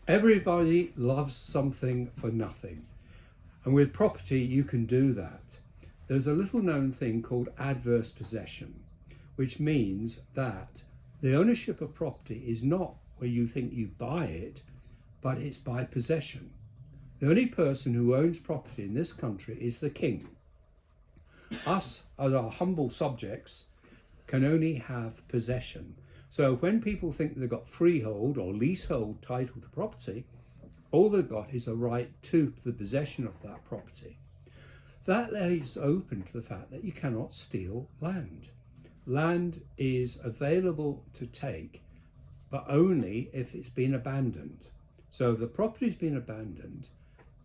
Everybody loves something for nothing. And with property, you can do that. There's a little known thing called adverse possession, which means that the ownership of property is not where you think you buy it, but it's by possession. The only person who owns property in this country is the king. Us, as our humble subjects, can only have possession. So when people think they've got freehold or leasehold title to property, all they've got is a right to the possession of that property. That lays open to the fact that you cannot steal land. Land is available to take, but only if it's been abandoned. So if the property's been abandoned,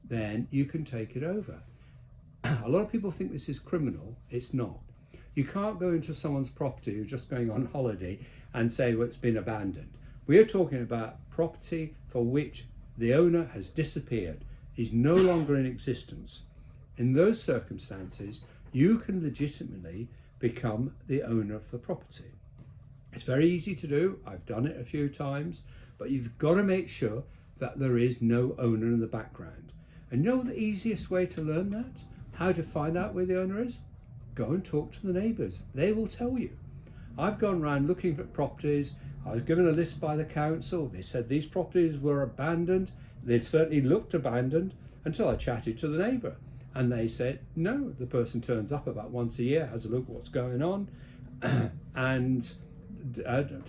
then you can take it over. A lot of people think this is criminal. It's not. You can't go into someone's property who's just going on holiday and say, well, it's been abandoned. We are talking about property for which the owner has disappeared, is no longer in existence. In those circumstances, you can legitimately become the owner of the property. It's very easy to do. I've done it a few times, but you've got to make sure that there is no owner in the background. And you know the easiest way to learn that? How to find out where the owner is? Go and talk to the neighbours. They will tell you. I've gone around looking for properties. I was given a list by the council. They said these properties were abandoned. They certainly looked abandoned until I chatted to the neighbour. And they said, no, the person turns up about once a year, has a look at what's going on, and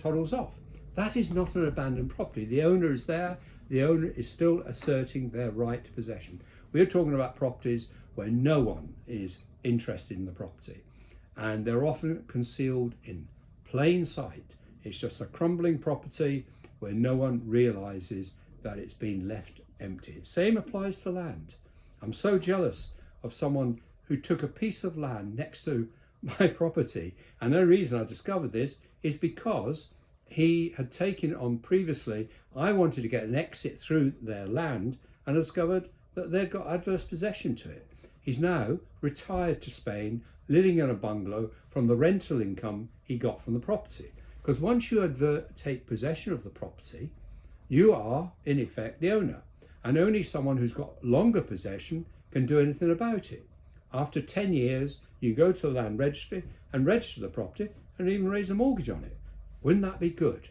toddles off. That is not an abandoned property. The owner is there. The owner is still asserting their right to possession. We're talking about properties where no one is interested in the property, and they're often concealed in plain sight. It's just a crumbling property where no one realizes that it's been left empty. Same applies to land. I'm so jealous of someone who took a piece of land next to my property, and the reason I discovered this is because he had taken it on previously. I wanted to get an exit through their land and discovered that they'd got adverse possession to it. He's now retired to Spain, living in a bungalow from the rental income he got from the property. Because once you take possession of the property, you are, in effect, the owner. And only someone who's got longer possession can do anything about it. After 10 years, you go to the land registry and register the property and even raise a mortgage on it. Wouldn't that be good?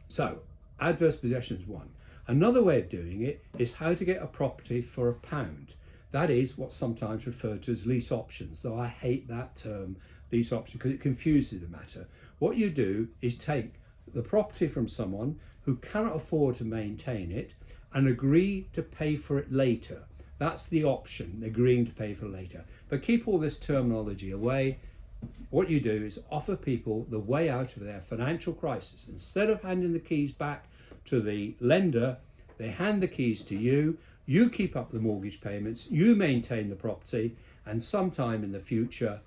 So, adverse possession is one. Another way of doing it is how to get a property for £1. That is what's sometimes referred to as lease options, though I hate that term, lease option, because it confuses the matter. What you do is take the property from someone who cannot afford to maintain it and agree to pay for it later. That's the option, agreeing to pay for it later. But keep all this terminology away. What you do is offer people the way out of their financial crisis. Instead of handing the keys back to the lender, they hand the keys to you. You keep up the mortgage payments, you maintain the property, and sometime in the future,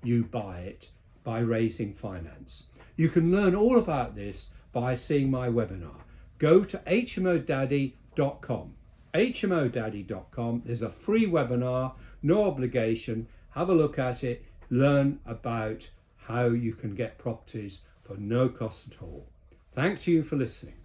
you buy it by raising finance. You can learn all about this by seeing my webinar. Go to hmodaddy.com. hmodaddy.com. There's a free webinar, no obligation. Have a look at it. Learn about how you can get properties for no cost at all. Thanks to you for listening.